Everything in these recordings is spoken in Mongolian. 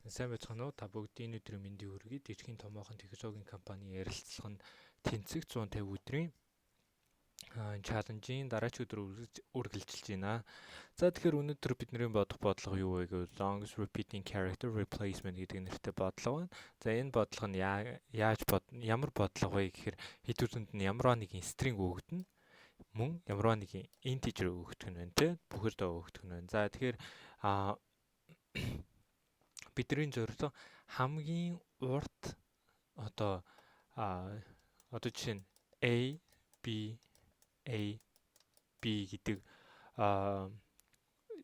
Сайн байцгаана уу? Та бүгдийн өдрийн мэндийг хүргэе. Дэлхийн томоохон технологийн компани ярилцлага нь тэнцэг 150 өдрийн чаленжийн дараач өдөр үргэлжилж байна. За тэгэхээр өнөөдөр бидний бодох бодлого юу вэ гэвэл Longest Repeating Character Replacement гэдэг нэртэй бодлого байна. За энэ бодлого нь ямар бодлого вэ гэхээр хэд үхэнд нь ямар нэгэн string өгөгдөн мөн ямар нэгэн integer өгөгдөх нь байна те бүхэлдээ өгөгдөх нь байна. За тэгэхээр бидний зорилго хамгийн урт одоо жишээ нь A B гэдэг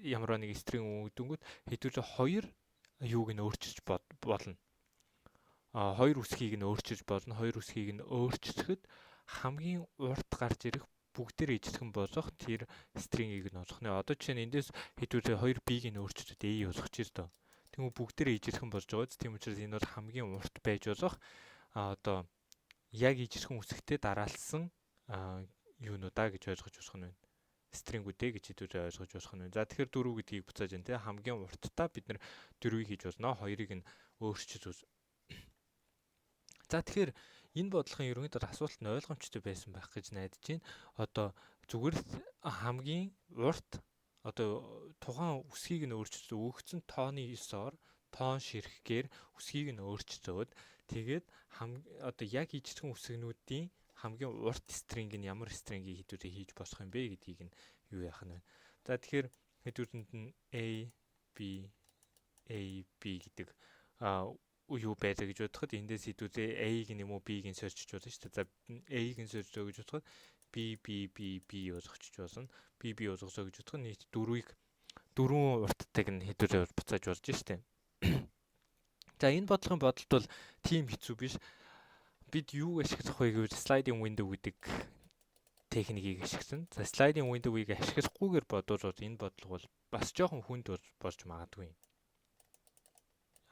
ямар нэг string өгдөнгөт хэдүүлээ хоёр юуг нь өөрчилж болно. Хоёр үсгийг нь өөрчилж болно. Хоёр үсгийг нь өөрчилсөд хамгийн урт гарч ирэх бүгдээр ижлэхэн болгох тэр string-ийг нь олох нэ. Одоо жишээ нь эндээс хэдүүлээ 2 B-г нь өөрчилсөд A болгох ч ёстой. Тэгвэл бүгдээрээ ижлэхэн болж байгаа биз. Тийм учраас энэ бол хамгийн урт байж болох одоо яг ижлэхэн үсэгтэй дараалсан юунуудаа гэж ойлгож болох нь байна. Стрингүүдээ гэж хэдүүлээ ойлгож болох нь байна. За тэгэхээр 4 гэдгийг буцааж энэ те хамгийн урттаа бид нэр 4-ийг хийж болно. 2-ыг нь өөрчилж үз. За тэгэхээр энэ бодлогын ерөнхийдөө асуулт нь ойлгомжтой байсан байх гэж найдаж байна. Одоо зүгээр л хамгийн урт одоо тухайн үсгийг нь өөрчилж өгөгдсөн тооны 9-оор тоон ширхгээр үсгийг нь өөрчилөөд тэгээд одоо яг ижлэхэн үсгнүүдийн хамгийн урт стринг нь ямар стрингийг хэдүүлээ хийж босох юм бэ гэдгийг нь юу яах нь вэ? За тэгэхээр хэдүүлэнд нь A B гэдэг юу байлаа гэж бодоход эндээс хэдүүлээ A-г юм уу B-г нь сольчиж болно шүү дээ. За A-г нь сольжоо гэж бодоход B болгочих болно. B болгосоо гэж бодоход нийт 4 урттайг нь хэдүүлээ буцааж болж штэ. За энэ бодлогын бодолд бол тийм хэцүү биш. Бид юу ашиглах вэ гэвэл sliding window гэдэг техникийг ашиглана. За sliding window-ыг ашиглахгүйгээр бодвол энэ бодлого бол бас жоохон хүнд болж магадгүй.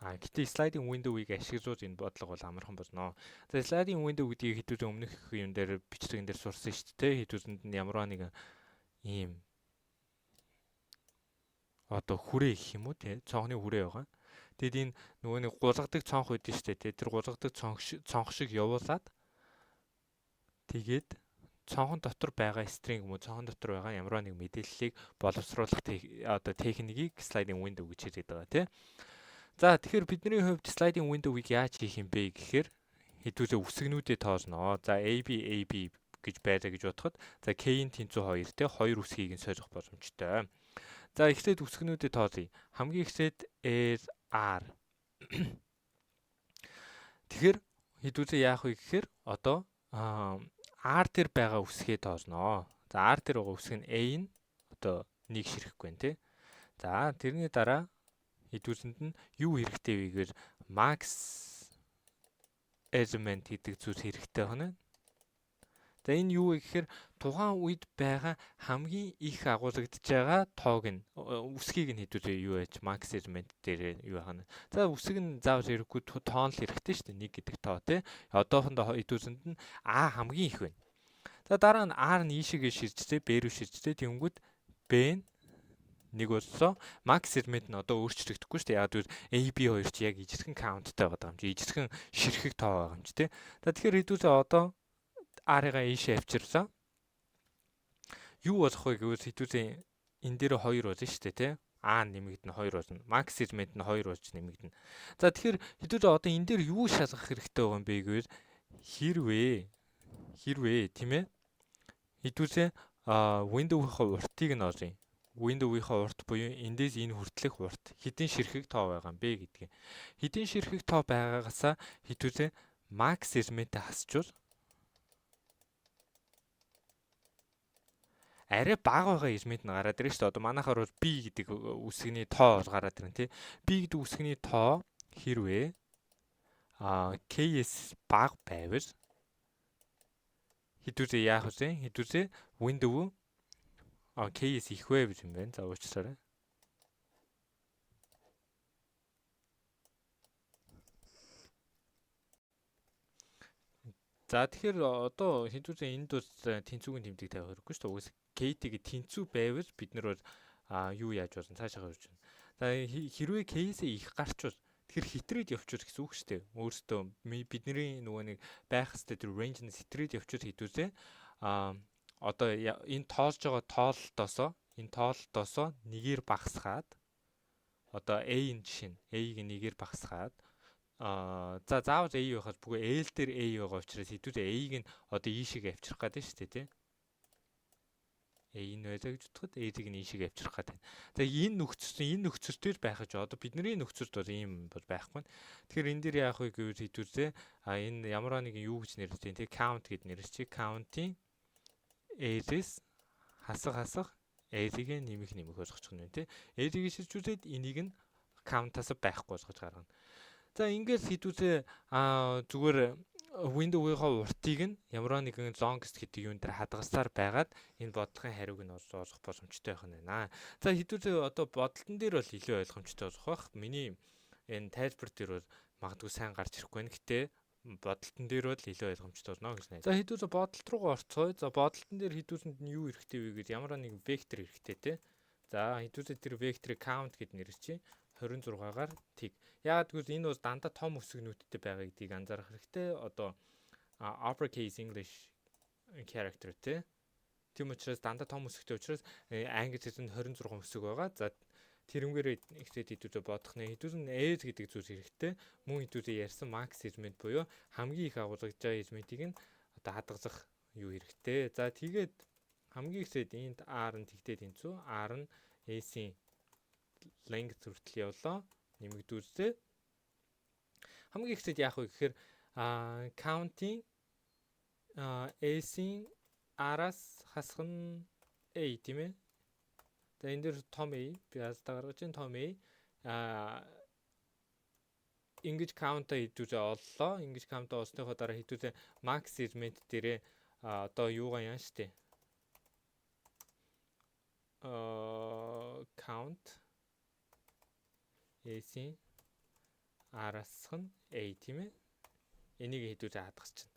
Гэтэ sliding window-ыг ашиглуулж энэ бодлого бол амархан болно. За sliding window гэдгийг хэдүүлээ өмнөх юм дээр бичлэгэн дээр сурсан шүү дээ. Хэдүүлэнд нь ямар нэгэн ийм одоо хүрээ гэх юм уу те цонхны хүрээ байгаа. Тэгэд энэ нөгөө нэг гулгадаг цонх байдаг шүү дээ. Тэр гулгадаг цонх шиг явуулаад тэгээд цонхон дотор байгаа string юм уу цонхон дотор байгаа ямар нэг мэдээллийг боловсруулах одоо техникийг sliding window гэж хэлээд байгаа тий. За тэгэхээр бидний хувьд sliding window-ыг яаж хийх юм бэ гэхээр хэдүүлээ үсгнүүдээ тоолно. За AB гэж байлаа гэж бодоход за K-ийн тэнцүү 2 те 2 үсгийг нь сольох боломжтой. За эхлээд үсгнүүдээ тоолъё. Хамгийн эхлээд R. Тэгэхээр хэдүүлээ яах вэ гэхээр одоо R дээр байгаа үсгээ тоолно. За R дээр байгаа үсэг нь A нь одоо 1 ширэхгүй байна те. За тэрний дараа хэдүүлэнд нь юу хэрэгтэй вэ гэвэл max element гэдэг зүйл хэрэгтэй байна. За энэ юу вэ гэхээр тухайн үед байгаа хамгийн их агуулгадж байгаа тоог нь үсгийг нь хэдүүлээ юу яаж max element дээр юу хана. За үсэг нь заавал хэрэггүй тоон л хэрэгтэй шүү дээ 1 гэдэг тоо тий. Одоохондоо хэдүүлэнд нь A хамгийн их байна. За дараа нь R нь ийшээгээ ширжлээ B рүү ширжлээ тэнгүүд B нь 1 болсоо max element нь одоо өөрчлөгдөхгүй шүү дээ. Яг л AB2 ч яг ижлэхэн countтай байгаа юм чи ижлэхэн ширхэг тоо байгаа юм чи тий. За тэгэхээр хэдүүлээ одоо R-ыг ийшээ авчирлаа. Юу болох вэ гэвэл хэдүүлээ энэ дээр 2 болно шүү дээ тий. A нэмэгдэн 2 болно. Max element нь 2 болж нэмэгдэнэ. За тэгэхээр хэдүүлээ одоо энэ дээр юу шалгах хэрэгтэй байгаа юм бэ гэвэл хэрвээ тийм ээ. Хэдүүлээ window-ийнхаа уртыг нь олъё. Window-ийнхаа урт буюу эндээс энэ хүртэлх урт хэдэн ширхэг тоо байгаа юм бэ гэдгийг. Хэдэн ширхэг тоо байгаагасаа хэдүүлээ max element-ийг хасчвал арай бага байгаа элемент нь гараад ирнэ шүү дээ. Одоо манайхаар бол B гэдэг үсгний тоо гараад ирнэ тий. B гэдэг үсгний тоо хэрвээ K-с бага байвал хэдүүлээ яах вэ? Хэдүүлээ window K-с их байвал юм байна. За уучлаарай. За тэгэхээр одоо хэдүүлээ энд бол тэнцүүгийн тэмдэг тавих хэрэггүй шүү дээ. Угсаа K-ийг тэнцүү байвал бид нар бол юу яаж болно цаашаа явж байна. За хэрвээ K-с их гарчвал Тэгэхээр хитрээд явуучвар гэсэн үг шүү дээ. Өөрөөсөө бидний нөгөө нэг байх хэвээр тэр range-ны хитрээд явуучвар хийдүүсээ одоо энэ тоолж байгаа тоололтоосоо нэгээр багасгаад одоо A-ийн жишээ нь A-ийг нэгээр багасгаад за заавал A байхад бүгэ L дээр A байгаа учраас хэдүүлээ A-ийг нь одоо ийшээ авчрах гэдэг шүү дээ, тий. A-ийг байлаа гэж бодоход A-ийг нь ийшээ авчрах гэдэг. За энэ нөхцөлтөөр байх гэж одоо бидний нөхцөлд бол ийм бол байхгүй. Тэгэхээр энэ дээр яах вэ гэвэл хэдүүлээ энэ ямар нэгэн юу гэж нэрлэдэг, тий, count гэд нэрлэж чи count-ийн A-с хасах A-ийг нэмэх болгочих нь байна, тий. A-ийг шилж үзээд энийг нь count-аас байхгүй болгож гаргана. За ингээд хэдүүлээ зүгээр window-ийнхаа уртыг нь ямар нэгэн longest гэдэг юун дээр хадгалсаар байгаад энэ бодлогын хариуг нь олох боломжтой байх нь байна. За хэдүүлээ одоо бодлолтон дээр бол илүү ойлгомжтой болох бах. Миний энэ тайлбар дээр бол магадгүй сайн гарч ирэхгүй байна. Гэтэ бодлолтон дээр бол илүү ойлгомжтой болно гэж найдаа. За хэдүүлээ бодлолт руугаа орцгоё. За бодлолтон дээр хэдүүлсэнд нь юу хэрэгтэй вэ гэж ямар нэгэн вектор хэрэгтэй, тий. За хэдүүлээ тэр векторыг count гэд нэрлэчихье. 26-гаар тэг. Яагаад гэвэл энэ бол дандаа том үсгнүүдтэй байгаа гэдгийг анзаарах хэрэгтэй. Одоо uppercase English character, тий. Тийм учраас дандаа том үсгтэй учраас англи хэлэнд 26 үсэг байгаа. За тэрнгээр ихтэй хэдүүлээ бодох нэ. Хэдүүлэн age гэдэг зүйл хэрэгтэй. Мөн хэдүүлээ ярьсан max segment буюу хамгийн их агуулгаж байгаа segment-ийг нь одоо хадгалах юу хэрэгтэй. За тэгээд хамгийн ихсэд энд R нь тэгтээ тэнцүү. R нь S-ийн length хүртэл явлаа. Нэмэгдүүлсээ. Хамгийн ихсэд яах вэ гэхээр counting S-ийн R-аас хасах нь A, тийм ээ. За энэ дээр том A би хаалтаа гаргаж ин том A ингэж count-а хийдүүлээ оллоо. Ингэж count-а олсныхоо дараа хийдүүлээ max segment дээрээ одоо юугаа яан штэ. Count S-ийн R-аас нь A, тийм ээ. Энийг хэдүүлээ хадгалчихна.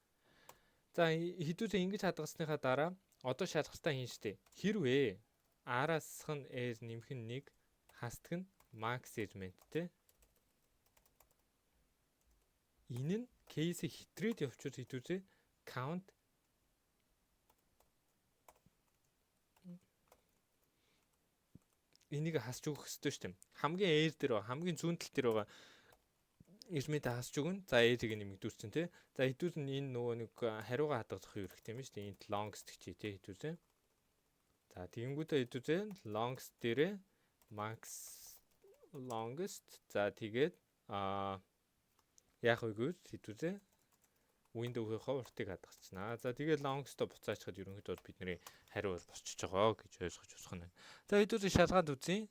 За хэдүүлээ ингэж хадгалсныхаа дараа одоо шалгалтаа хийн штэ. Хэрвээ R-аас нь S нэмэх нь 1 хасдаг нь max segment, тий. Энэ нь case хитрээд явуучвар хэдүүлээ count энийг хасч өгөх хэрэгтэй шүү дээ. Хамгийн ээж дээр байгаа, хамгийн зүүн тал дээр байгаа segment хасч өгнө. За ээжийг нэмэгдүүлсэн, тий. За хэдүүлэн энэ нөгөө нэг хариугаа хадгалах юу хэрэгтэй юм шүү дээ. Энд longest гэж тий хэдүүлээ. За тэгэнгүүтээ хэдүүлээ longest дээрээ max longest. За тэгээд яах вэ гэвэл хэдүүлээ window-ийнхаа уртыг хадгалчихнаа. За тэгээд longest-о буцаачхад ерөнхийдөө бидний хариу бол босчиж байгаа гэж ойлгож болох нь. За хэдүүлээ шалгаад үзье.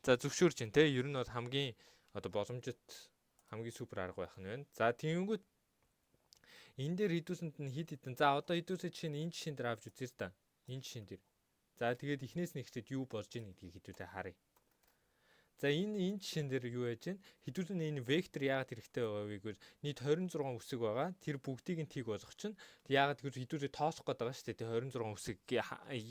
За зөвшөөрч ин те. Ер нь бол хамгийн одоо боломжит хамгийн супер арга байх нь байна. За тэгэнгүүт энэ дээр хэдүүлсэнд нь хид хитэн. За одоо хэдүүлээ жишээ нь энэ жишээн дээр авч үзье та. Энэ жишээн дээр. За тэгээд эхнээс нь ихтэд юу болж ийн гэдгийг хэдүүлээ харъя. За энэ жишээн дээр юу яаж вэ? Хэдүүлэн энэ вектор яагаад хэрэгтэй байгаа вэ гэвэл нийт 26 үсэг байгаа. Тэр бүгдийг нь тийг болгох чинь яагаад гэвэл хэдүүлээ тооцох гээд байгаа шүү дээ. 26 үсэг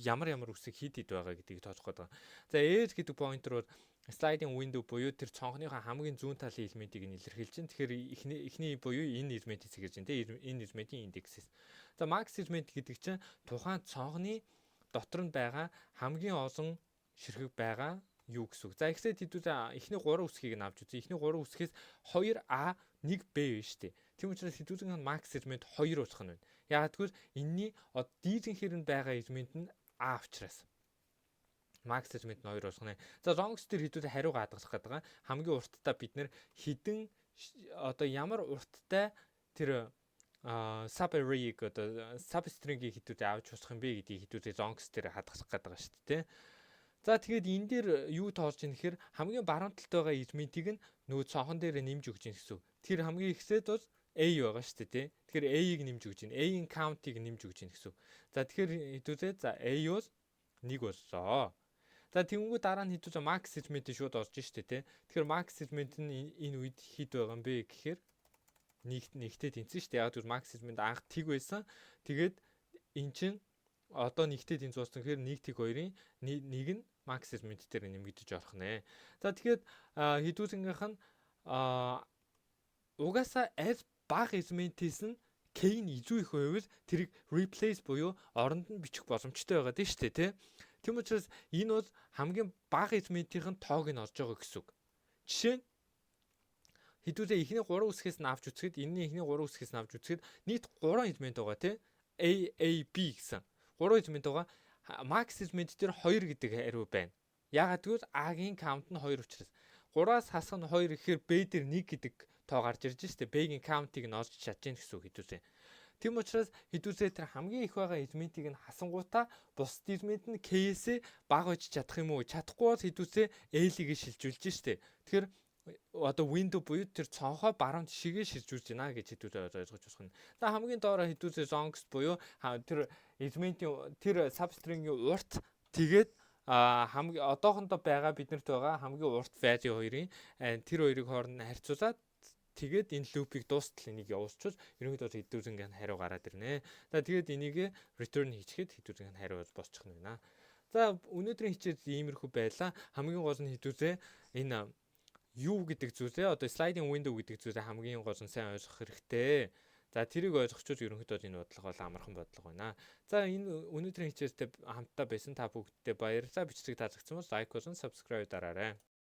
ямар үсэг хид байгаа гэдгийг тооцох гээд байгаа. За age гэдэг поинтер бол sliding window буюу тэр цонхныхаа хамгийн зүүн талын элементийг нь илэрхийлж чинь. Тэгэхээр эхний буюу энэ элементийг сэгэж чинь те. Энэ элементийн индексээс. За max element гэдэг чинь тухайн цонхны дотор нь байгаа хамгийн олон ширхэг байгаа юу гэсэн үг. За ихсэд хэдүүлээ эхний 3 үсгийг нь авч үзье. Эхний 3 үсгээс 2A 1B байна шүү дээ. Тийм учраас хэдүүлэн max segment 2 болох нь байна. Яагаад гэвэл энэний дийлэнхээр нь байгаа segment нь A учраас. Max segment нь 2 болох нь. За longest дээр хэдүүлээ хариугаа хадгалах гэдэг байгаа. Хамгийн урттаа бид нэр хідэн одоо ямар урттай тэр sub-array-г одоо substring-ийг хэдүүлээ авч усах юм бэ гэдгийг хэдүүлээ longest дээр хадгалах гэдэг байгаа шүү дээ. За тэгээд энэ дээр юу тоолж ийн гэхээр хамгийн баруун талд байгаа элементийг нь нөгөө цонхон дээр нэмж өгч ийн гэсэн. Тэр хамгийн ихсэд бол A байгаа шүү дээ, тий. Тэгэхээр A-ийг нэмж өгч ийн. A-ийн count-ийг нэмж өгч ийн гэсэн. За тэгэхээр хэдүүлээ за A бол 1 боллоо. За тэгэнгүүт дараа нь хэдүүлээ max segment шууд орж штэ, тий. Тэгэхээр max segment нь энэ үед хэд байгаа юм бэ гэхээр нэгтэй тэнцэн штэ. Яг л max segment анх тэг байсан. Тэгээд эн чин одоо нэгтэй тэнцүүлсэн гэхээр 1 тэг 2-ын 1 нь max segment дээр нэмэгдэж орох нэ. За тэгэхээр хэдүүлэнгийнх нь угаасаа аль бага элементээс нь K-ийн илүү их байвал тэрийг replace буюу оронд нь бичих боломжтой байгаа дээ шүү дээ, тий. Тийм учраас энэ бол хамгийн бага элементийн тоог нь олж байгаа гэсэн үг. Жишээ нь хэдүүлээ эхний 3 үсгээс нь авч үзэхэд энэний эхний 3 үсгээс нь авч үзэхэд нийт 3 элемент байгаа, тий. A B гэсэн 3 элемент байгаа. Max элемент дээр 2 гэдэг хариу байна. Яагаад гэвэл A-гийн count нь 2 учраас 3-аас хасах нь 2 гэхээр B дээр 1 гэдэг тоо гарч ирж штэ. B-гийн count-ыг нь олж чадчихна гэсэн үг хэдүүлээ. Тийм учраас хэдүүлээ тэр хамгийн их байгаа элементийг нь хасангуудаа бус элемент нь K-ээс бага байж чадах юм уу? Чадахгүй бол хэдүүлээ L-ийг шилжүүлж штэ. Тэгэхээр одоо window буюу тэр цонхоо баруун тишээгээ шилжүүлж байна гэж хэдүүлээ ойлгож болох нь. За хамгийн доороо хэдүүлээ zongs буюу тэр элементийн тэр substring-ийн урт тэгээд хамгийн одоохондоо байгаа биднэрт байгаа хамгийн урт value хоёрын тэр хоёрыг хооронд нь харьцуулаад тэгээд энэ loop-ийг дуустал энийг явуулчихвал ерөнхийдөө хэдүүлэн хариу гараад ирнэ. За тэгээд энийг return хийчихэд хэдүүлэн хариу босчих нь байна. За өнөөдрийн хичээл иймэрхүү байлаа. Хамгийн гол нь хэдүүлээ энэ юу гэдэг зүйлээ одоо sliding window гэдэг зүйлээ хамгийн гол нь сайн ойлгох хэрэгтэй. За тэрийг ойлгочвол ерөнхийдөө энэ бодлого бол амархан бодлого байна. За энэ өнөөдрийн хичээлтэй хамтдаа байсан та бүгдтэй баярлалаа. Бичлэг таалагдсан бол лайк болон subscribe дараарай.